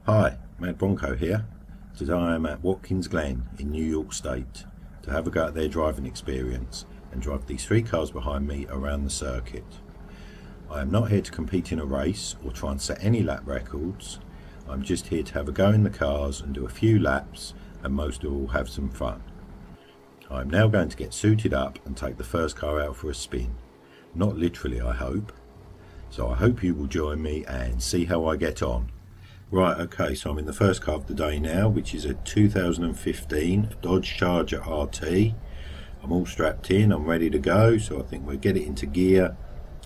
Hi, Mad Bronco here. Today I am at Watkins Glen in New York State to have a go at their driving experience and drive these three cars behind me around the circuit. I am not here to compete in a race or try and set any lap records. I'm just here to have a go in the cars and do a few laps and most of all have some fun. I am now going to get suited up and take the first car out for a spin. Not literally, I hope. So I hope you will join me and see how I get on. Right, okay, so I'm in the first car of the day now, which is a 2015 Dodge Charger RT. I'm all strapped in, I'm ready to go, so I think we'll get it into gear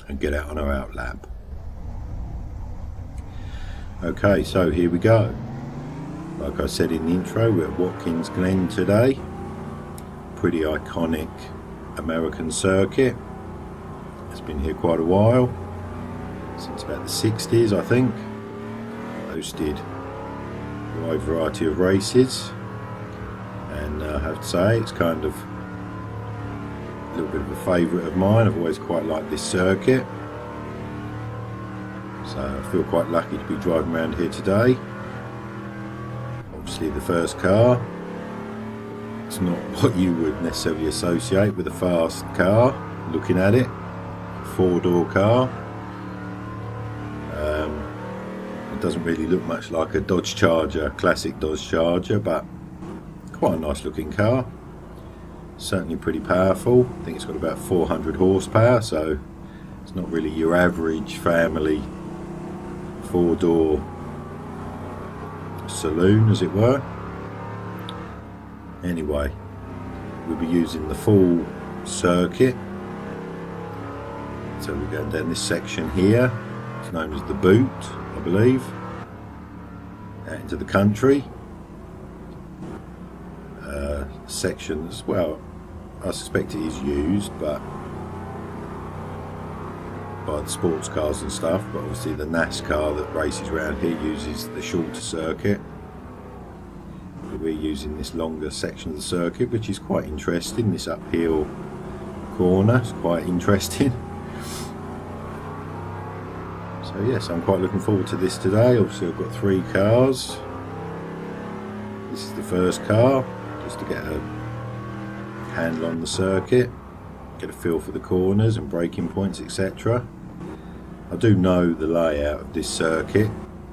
and get out on our out lap. Okay, so here we go. Like I said in the intro, we're at Watkins Glen today. Pretty iconic American circuit. It's been here quite a while, since about the 60s I think. Hosted a wide variety of races, and I have to say it's kind of a little bit of a favourite of mine. I've always quite liked this circuit, so I feel quite lucky to be driving around here today. Obviously the first car, it's not what you would necessarily associate with a fast car. Looking at it, four-door car. Doesn't really look much like a Dodge Charger, classic Dodge Charger, but quite a nice looking car. Certainly pretty powerful. I think it's got about 400 horsepower, so it's not really your average family four-door saloon, as it were. Anyway, we'll be using the full circuit. So we're going down this section here. It's known as the boot, I believe, out into the country. Sections, well, I suspect it is used, but by the sports cars and stuff, but obviously the NASCAR that races around here uses the shorter circuit. We're using this longer section of the circuit, which is quite interesting. This uphill corner is quite interesting. So yes, I'm quite looking forward to this today. Obviously I've got three cars. This is the first car, just to get a handle on the circuit, get a feel for the corners and braking points, etc. I do know the layout of this circuit,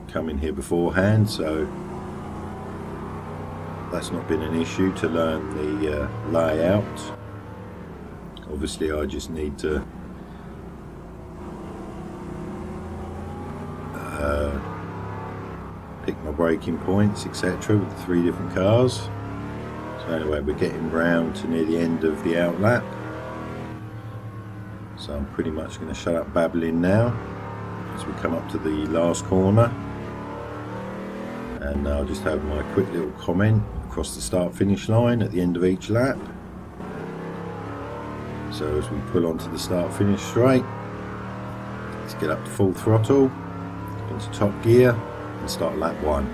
coming here beforehand, so that's not been an issue to learn the layout. Obviously I just need to pick my braking points, etc. with the three different cars. So anyway, we're getting round to near the end of the out lap, so I'm pretty much going to shut up babbling now as we come up to the last corner, and I'll just have my quick little comment across the start finish line at the end of each lap. So as we pull onto the start finish straight, let's get up to full throttle into top gear and start lap one.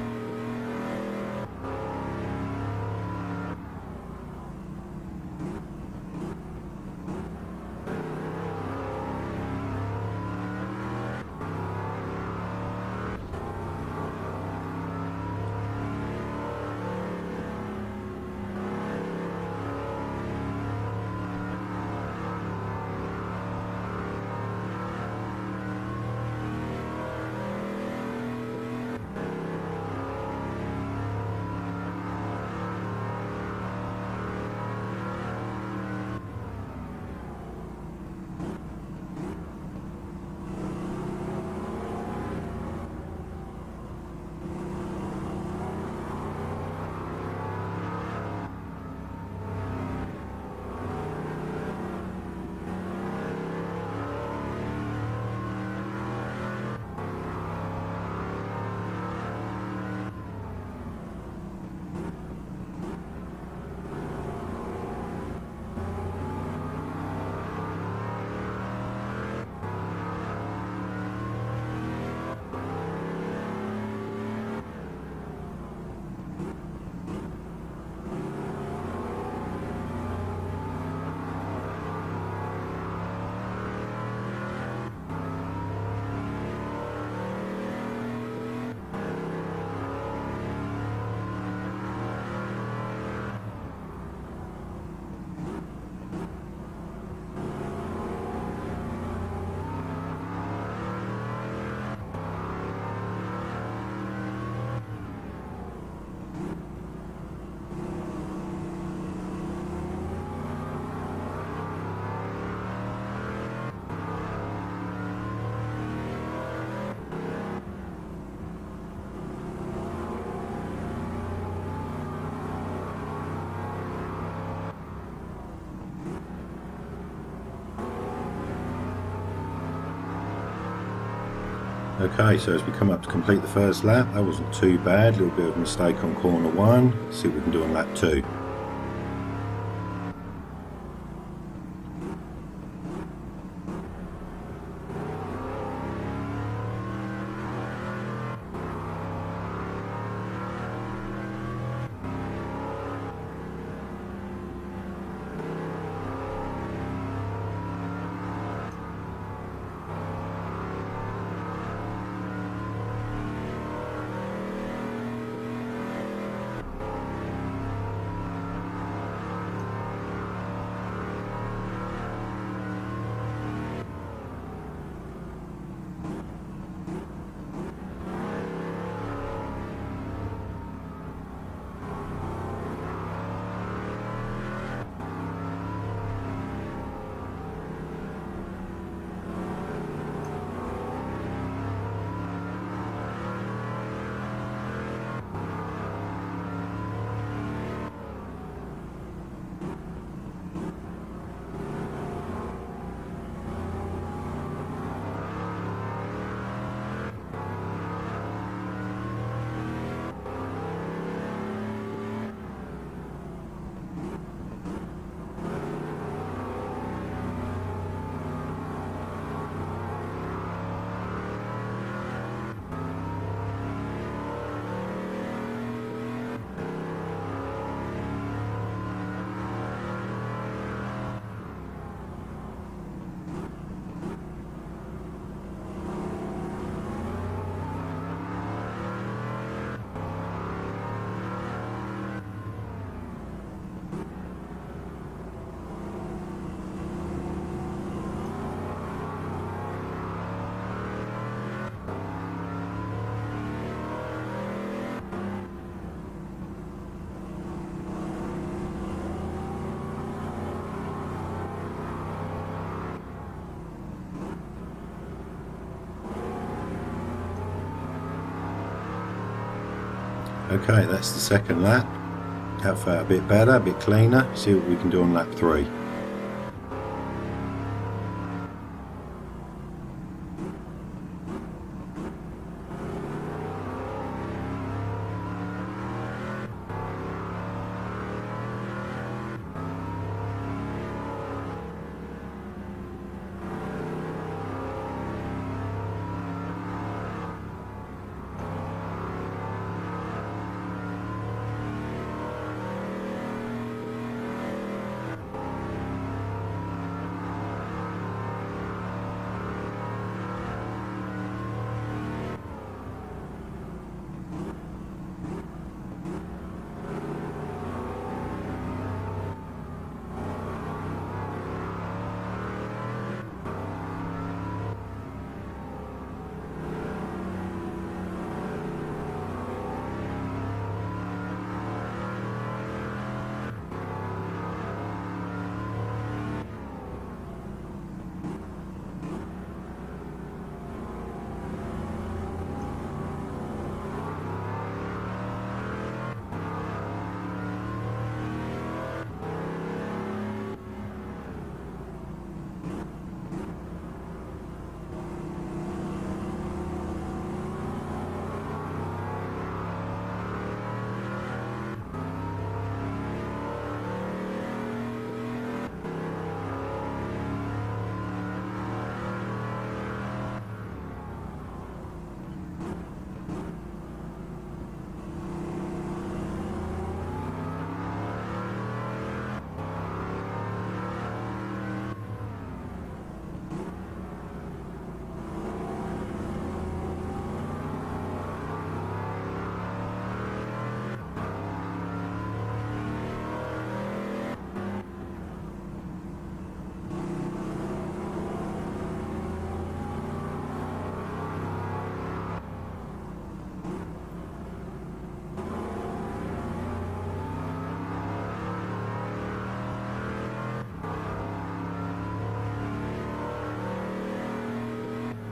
Okay, so as we come up to complete the first lap, that wasn't too bad. A little bit of a mistake on corner 1. Let's see what we can do on lap 2. Okay, that's the second lap. That felt a bit better, a bit cleaner. See what we can do on lap 3.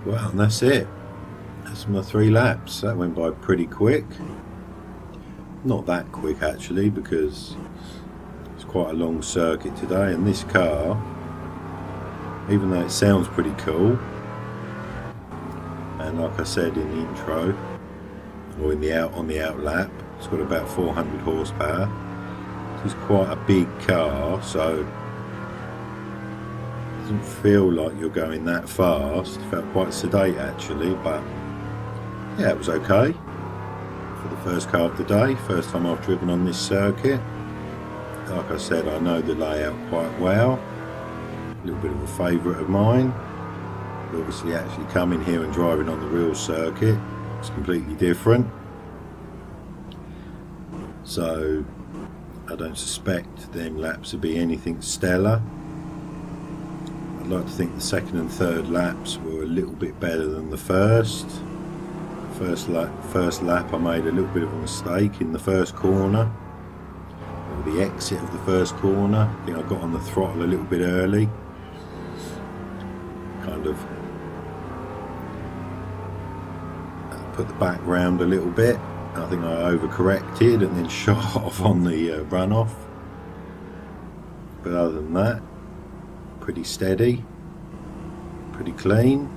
Well, and that's it. That's my 3 laps. That went by pretty quick. Not that quick actually, because it's quite a long circuit today, and this car, even though it sounds pretty cool, and like I said in the intro, or on the out lap, it's got about 400 horsepower. It's quite a big car, so it doesn't feel like you're going that fast. It felt quite sedate actually, but yeah, it was okay for the first car of the day. First time I've driven on this circuit. Like I said, I know the layout quite well. A little bit of a favourite of mine. But obviously actually coming here and driving on the real circuit, it's completely different. So I don't suspect them laps will be anything stellar. I'd like to think the second and third laps were a little bit better than the first. First lap I made a little bit of a mistake in the first corner, or the exit of the first corner. I think I got on the throttle a little bit early, kind of put the back round a little bit. I think I overcorrected and then shot off on the runoff, but other than that, pretty steady, pretty clean.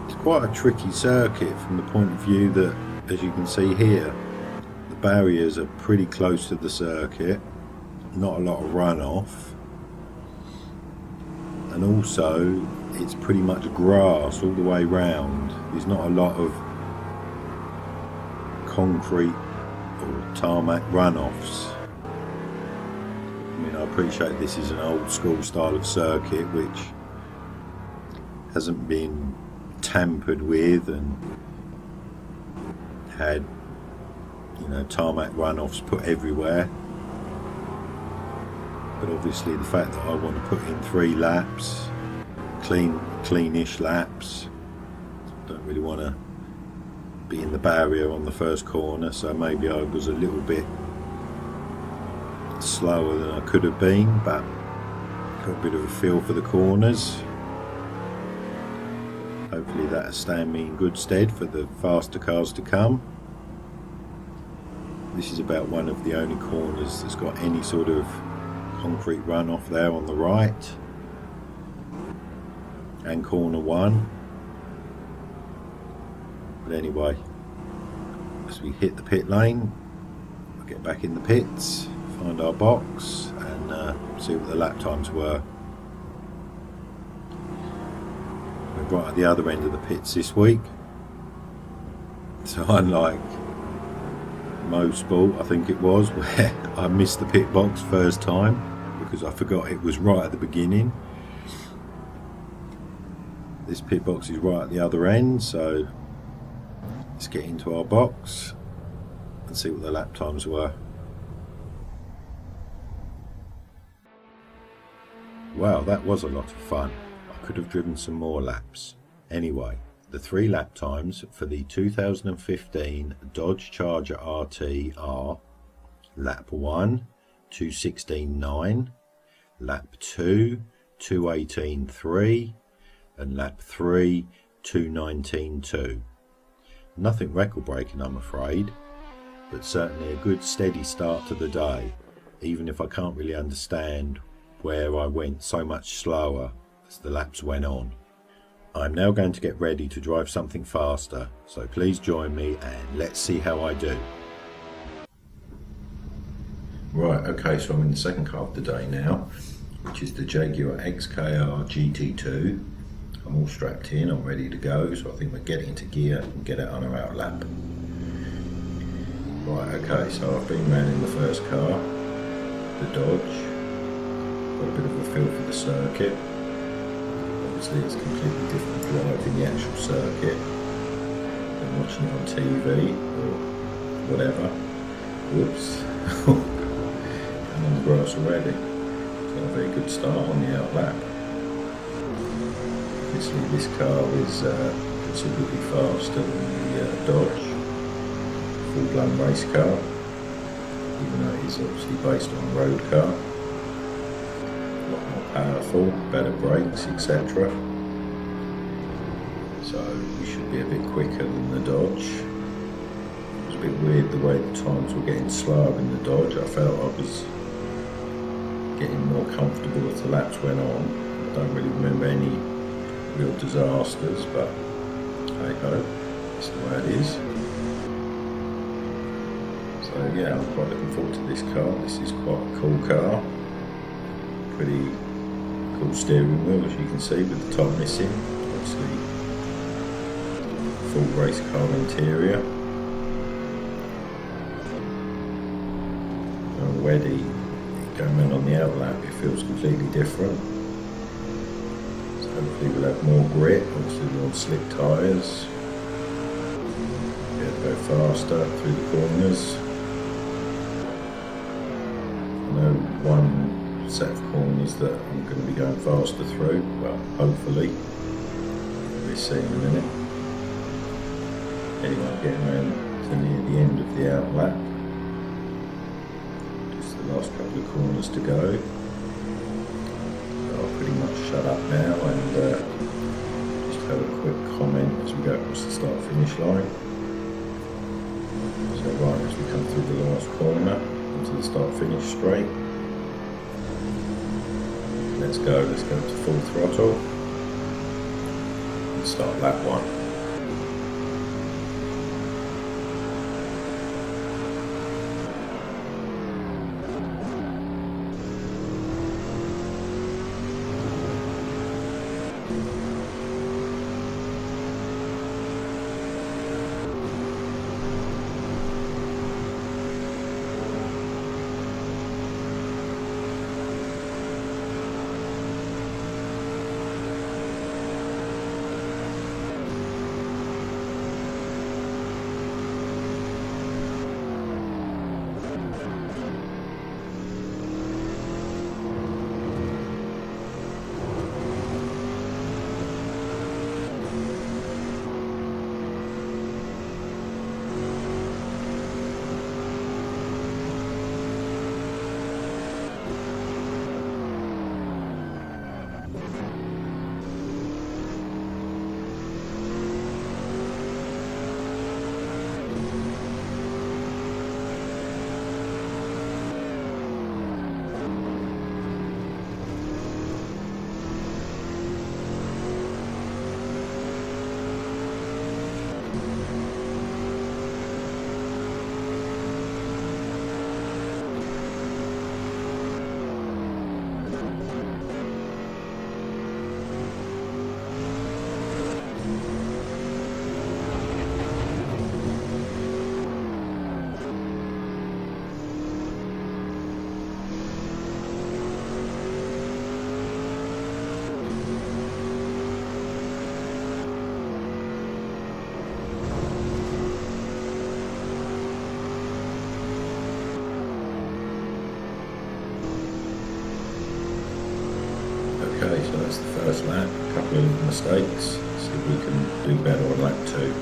It's quite a tricky circuit from the point of view that, as you can see here, the barriers are pretty close to the circuit, not a lot of runoff, and also it's pretty much grass all the way round. There's not a lot of concrete or tarmac runoffs. I mean, I appreciate this is an old school style of circuit which hasn't been tampered with and had, you know, tarmac runoffs put everywhere. But obviously the fact that I want to put in 3 laps, cleanish laps, don't really want to be in the barrier on the first corner, so maybe I was a little bit slower than I could have been, but got a bit of a feel for the corners. Hopefully that'll stand me in good stead for the faster cars to come. This is about one of the only corners that's got any sort of concrete runoff there on the right, and corner 1. But anyway, as we hit the pit lane, we'll get back in the pits, find our box, and see what the lap times were. We're right at the other end of the pits this week, so unlike Mosport, I think it was, where I missed the pit box first time because I forgot it was right at the beginning, this pit box is right at the other end, so let's get into our box and see what the lap times were. Wow, that was a lot of fun. I could have driven some more laps. Anyway, the 3 lap times for the 2015 Dodge Charger RT are: lap 1, 2:16.9, lap 2, 2:18.3, and lap 3, 2:19.2. Nothing record breaking, I'm afraid, but certainly a good steady start to the day, even if I can't really understand where I went so much slower as the laps went on. I'm now going to get ready to drive something faster, so please join me and let's see how I do. Right, okay, so I'm in the second car of the day now, which is the Jaguar XKR GT2. I'm all strapped in, I'm ready to go, so I think we'll get into gear and get out on our out lap. Right, okay, so I've been round in the first car, the Dodge, got a bit of a feel for the circuit. Obviously it's completely different driving the actual circuit than watching it on TV or whatever. Whoops, I'm on the grass already, so a very good start on the out lap. Obviously this car is considerably faster than the Dodge, full-blown race car, even though it is obviously based on a road car. A lot more powerful, better brakes, etc. So we should be a bit quicker than the Dodge. It was a bit weird the way the times were getting slower in the Dodge. I felt I was getting more comfortable as the laps went on. I don't really remember any real disasters, but hey ho, that's the way it is. So yeah, I'm quite looking forward to this car. This is quite a cool car. Pretty cool steering wheel, as you can see, with the top missing. Obviously, full race car interior. Already going in on the outlap, it feels completely different. So hopefully we'll have more grip. Obviously we're on slick tyres. Be able to go faster through the corners. I know one set of corners that I'm going to be going faster through, well, hopefully. We'll see in a minute. Anyway, I'm getting around to near the end of the outlap. Just the last couple of corners to go. I'll pretty much shut up now and just have a quick comment as we go across the start finish line. So right, as we come through the last corner into the start finish straight. Let's go to full throttle and start lap one. Okay, so that's the first lap, a couple of mistakes, see if we can do better on lap 2.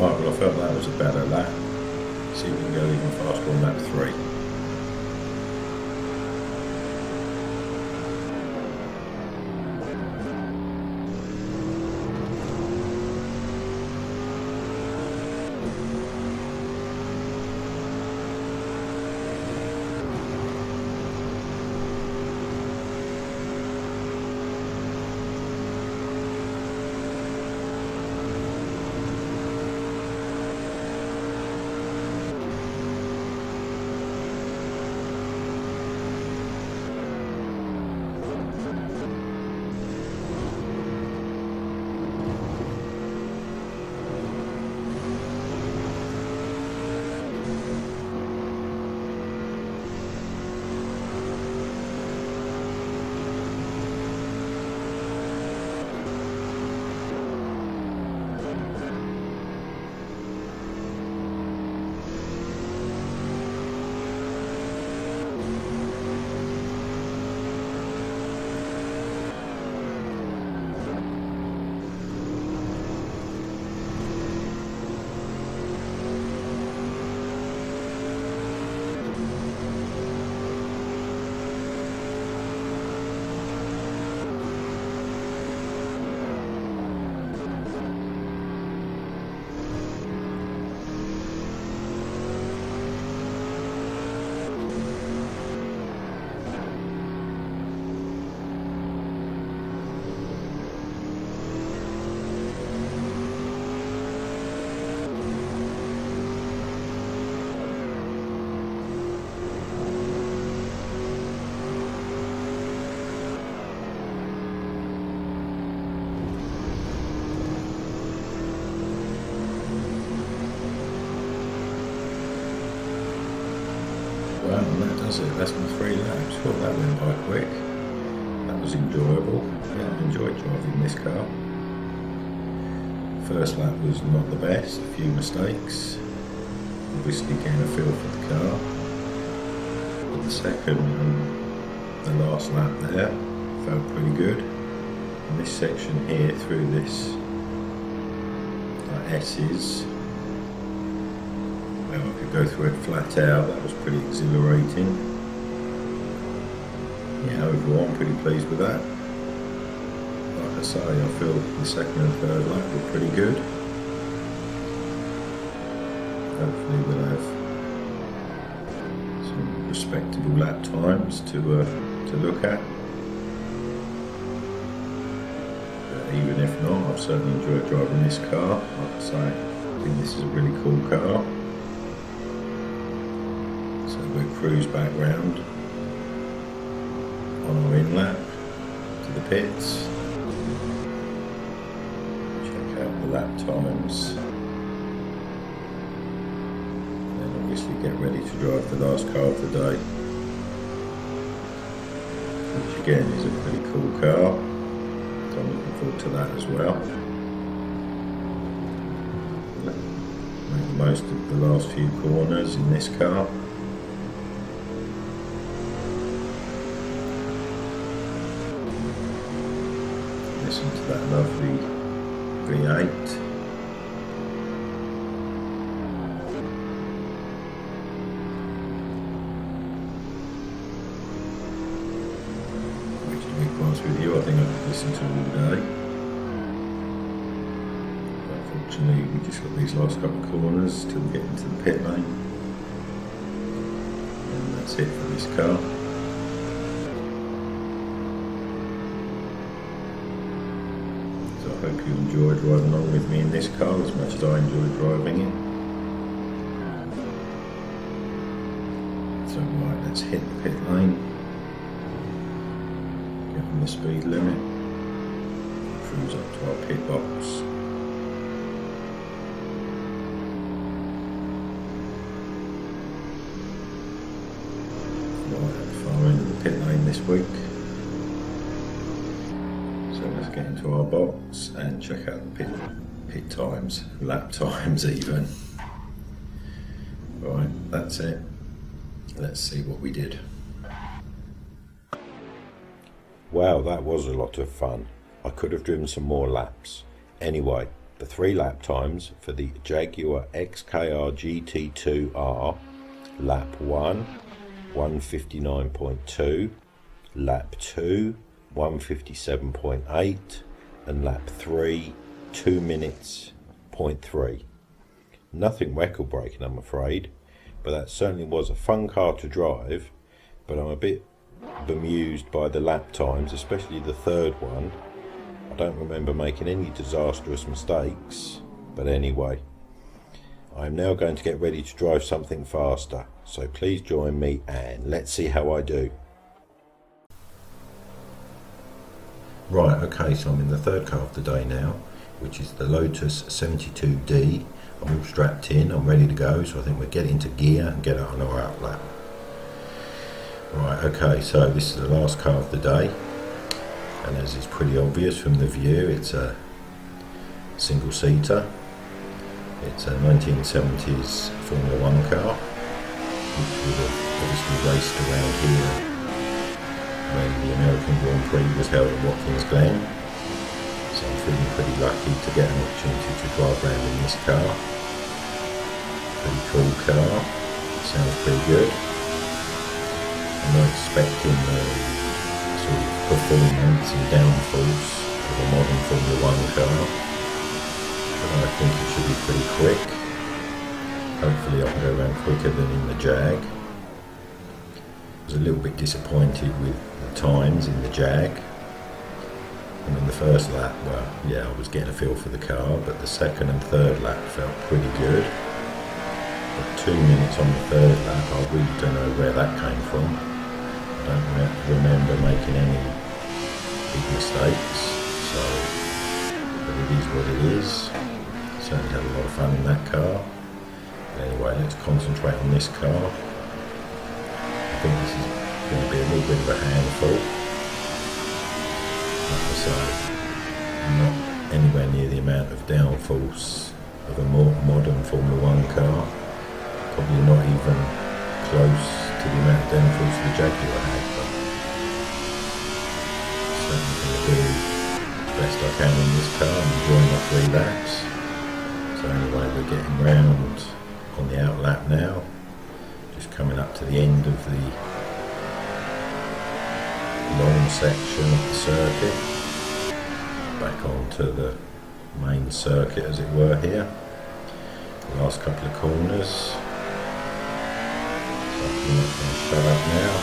Right, well I felt that was a better lap. See if we can go even faster on lap 3. Well, and that does it. That's my 3 laps. Well, that went by quick. That was enjoyable. Yeah, I enjoyed driving this car. First lap was not the best, a few mistakes. Obviously getting a feel for the car. But the second and the last lap there felt pretty good. And this section here through this S's, well, I could go through it flat out. That was pretty exhilarating. Yeah, overall I'm pretty pleased with that. Like I say, I feel the second and third lap were pretty good. Hopefully we'll have some respectable lap times to look at. But even if not, I've certainly enjoyed driving this car. Like I say, I think this is a really cool car. So we'll cruise back round on our in lap to the pits. Check out the lap times. And then obviously get ready to drive the last car of the day. Which again is a pretty cool car. So I'm looking forward to that as well. Make the most of the last few corners in this car. Listen to that lovely V8. To be honest with you, I think I could listen to all day. Unfortunately, we just got these last couple of corners till we get into the pit lane. And that's it for this car. I hope you enjoyed riding along with me in this car as much as I enjoyed driving it. So right, let's hit the pit lane. Get on the speed limit. Cruise up to our pit box. Right at the far end of the pit lane this week. So let's get into our box and check out the pit times, lap times even. Right, that's it. Let's see what we did. Wow, that was a lot of fun. I could have driven some more laps. Anyway, the 3 lap times for the Jaguar XKR GT2R. Lap 1, 1:59.2, lap 2, 1:57.8, and lap 3, 2 minutes, 0.3. Nothing record breaking, I'm afraid, but that certainly was a fun car to drive. But I'm a bit bemused by the lap times, especially the third one. I don't remember making any disastrous mistakes, but anyway, I am now going to get ready to drive something faster, so please join me and let's see how I do. Right, okay, so I'm in the third car of the day now, which is the Lotus 72D. I'm all strapped in, I'm ready to go, so I think we'll get into gear and get out on our outlap. Right, okay, so this is the last car of the day, and as is pretty obvious from the view, it's a single-seater. It's a 1970s Formula One car, which would have obviously raced around here when the American Grand Prix was held at Watkins Glen. So I'm feeling pretty lucky to get an opportunity to drive around in this car. Pretty cool car, sounds pretty good. I'm not expecting the sort of performance and downforce of a modern Formula One car. I think it should be pretty quick. Hopefully I can go around quicker than in the Jag. I was a little bit disappointed with the times in the Jag. I mean, the first lap, well, yeah, I was getting a feel for the car, but the second and third lap felt pretty good. But 2 minutes on the third lap, I really don't know where that came from. I don't remember making any big mistakes, so, but it is what it is. Certainly had a lot of fun in that car. But anyway, let's concentrate on this car. I think this is going to be a little bit of a handful. Like I say, not anywhere near the amount of downforce of a more modern Formula One car. Probably not even close to the amount of downforce the Jaguar had, but certainly going to do the best I can in this car and enjoy my 3 laps. So anyway, we're getting round on the outlap now, just coming up to the end of the long section of the circuit, back onto the main circuit as it were here. The last couple of corners, so I'm not going to shut up now,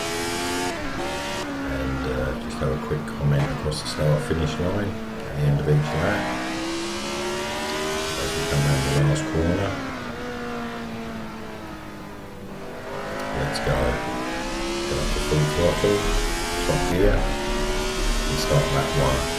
and just have a quick comment across the start finish line at the end of each lap. Come around the last corner. Let's go. Go up to full throttle, top gear, and start lap 1.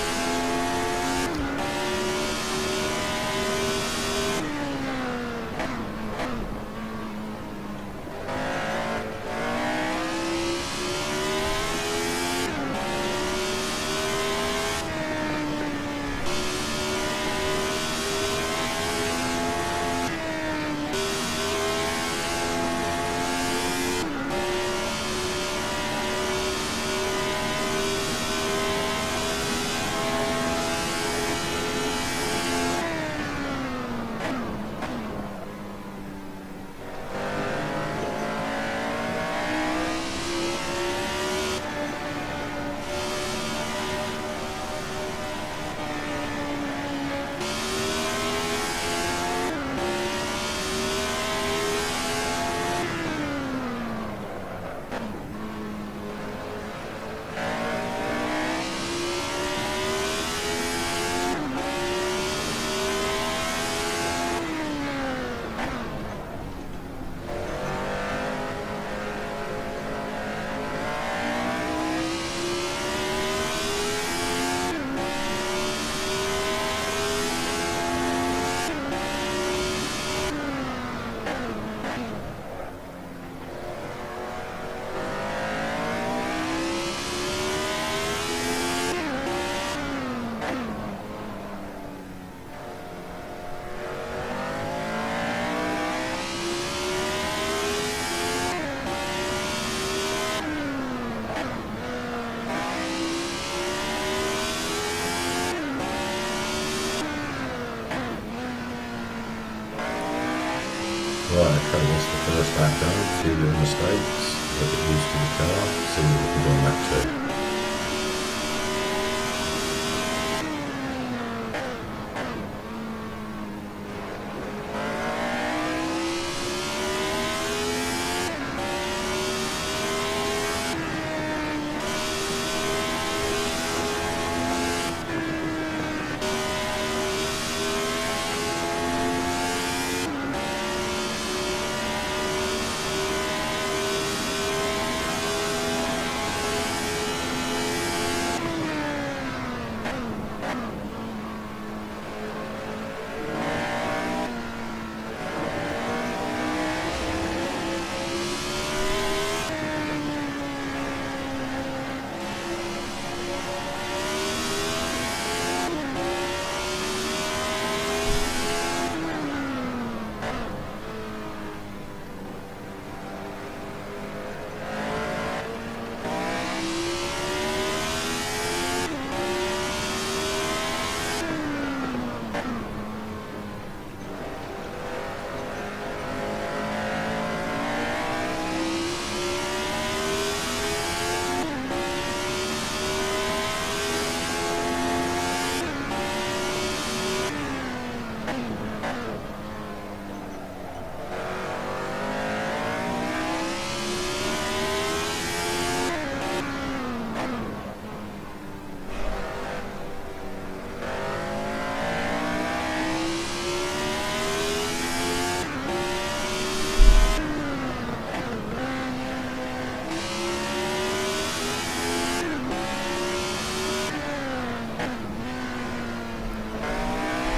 Right, okay, that's the first lap done. A few little mistakes. I'll get used to the car, see what we can do on lap 2.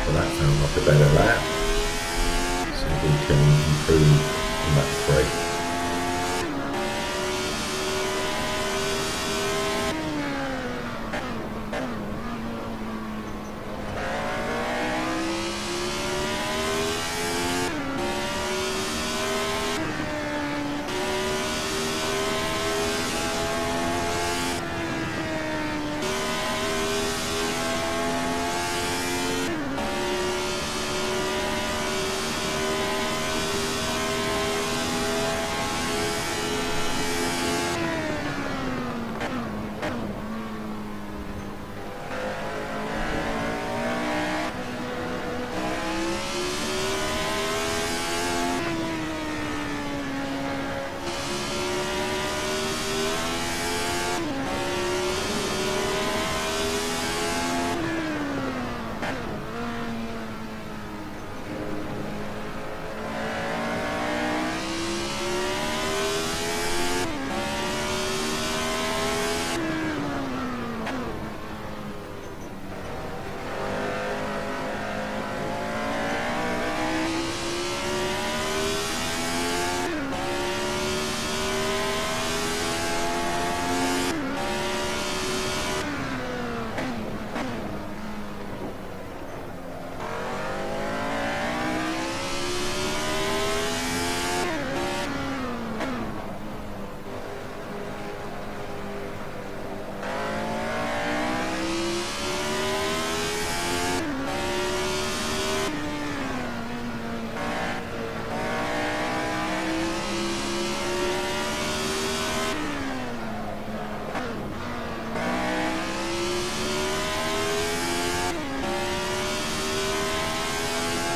So that sounds like a better lap. So we can improve on lap 3.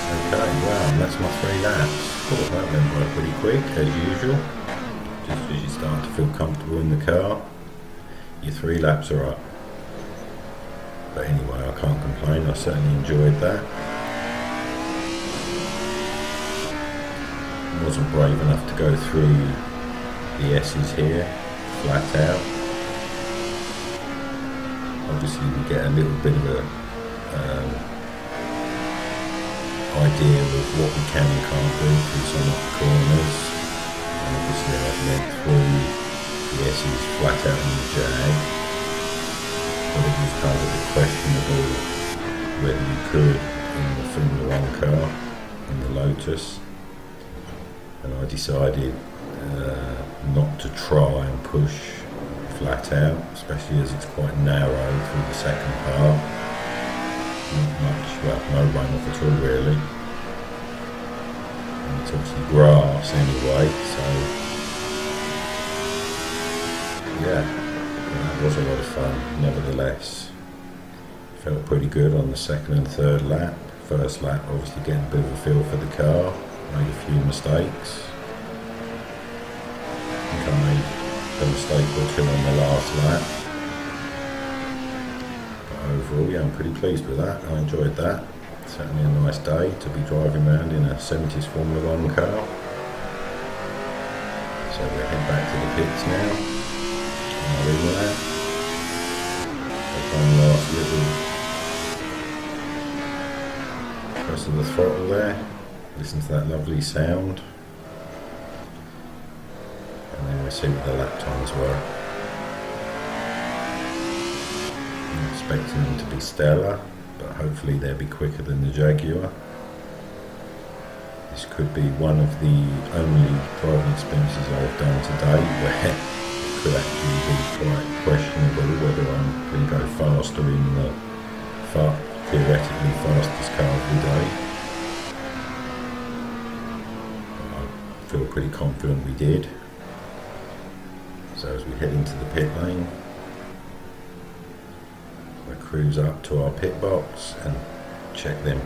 Okay, wow, that's my 3 laps. Thought that went by pretty quick, as usual. Just as you start to feel comfortable in the car, your 3 laps are up. But anyway, I can't complain, I certainly enjoyed that. Wasn't brave enough to go through the S's here, flat out. Obviously we get a little bit of a idea of what we can and can't do through some of the corners. And obviously I went through the S's flat out in the Jag, but it was kind of a bit questionable whether you could in the Formula 1 car, in the Lotus. And I decided not to try and push flat out, especially as it's quite narrow through the second part. Not much, well, no runoff at all really, until obviously grass anyway, so yeah, that was a lot of fun nevertheless. Felt pretty good on the second and third lap. First lap obviously getting a bit of a feel for the car, made a few mistakes. I think I made a mistake or two on the last lap. But overall, yeah, I'm pretty pleased with that. I enjoyed that. Certainly a nice day to be driving around in a 70s Formula 1 car. So we'll head back to the pits now. On our lap. One last little press of the throttle there. Listen to that lovely sound. And then we'll see what the lap times were. I'm expecting them to be stellar, but hopefully they'll be quicker than the Jaguar. This could be one of the only driving experiences I've done today where it could actually be quite questionable whether I'm going to go faster in the theoretically fastest car of the day. But I feel pretty confident we did. So as we head into the pit lane, we'll cruise up to our pit box and check them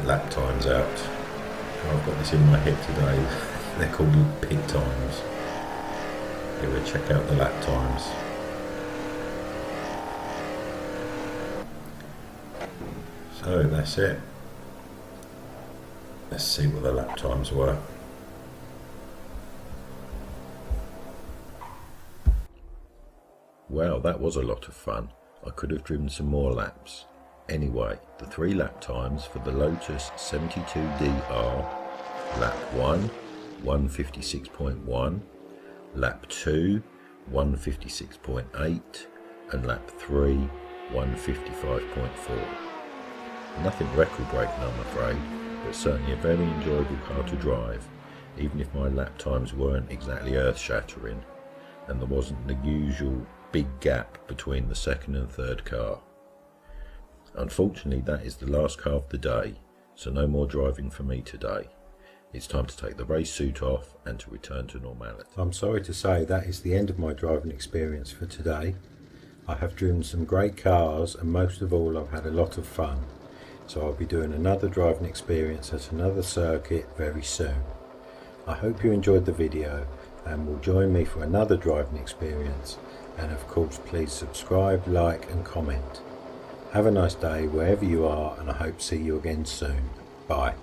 lap times out. I've got this in my head today. They're called pit times. Okay, we'll check out the lap times. So that's it. Let's see what the lap times were. Well, that was a lot of fun. I could have driven some more laps. Anyway, the 3 lap times for the Lotus 72D are lap 1, 156.1, lap 2, 156.8, and lap 3, 155.4. Nothing record breaking, I'm afraid, but certainly a very enjoyable car to drive, even if my lap times weren't exactly earth-shattering, and there wasn't the usual big gap between the second and third car. Unfortunately, that is the last car of the day, so no more driving for me today. It's time to take the race suit off and to return to normality. I'm sorry to say that is the end of my driving experience for today. I have driven some great cars and most of all I've had a lot of fun. So I'll be doing another driving experience at another circuit very soon. I hope you enjoyed the video and will join me for another driving experience, and of course please subscribe, like and comment. Have a nice day wherever you are, and I hope to see you again soon. Bye.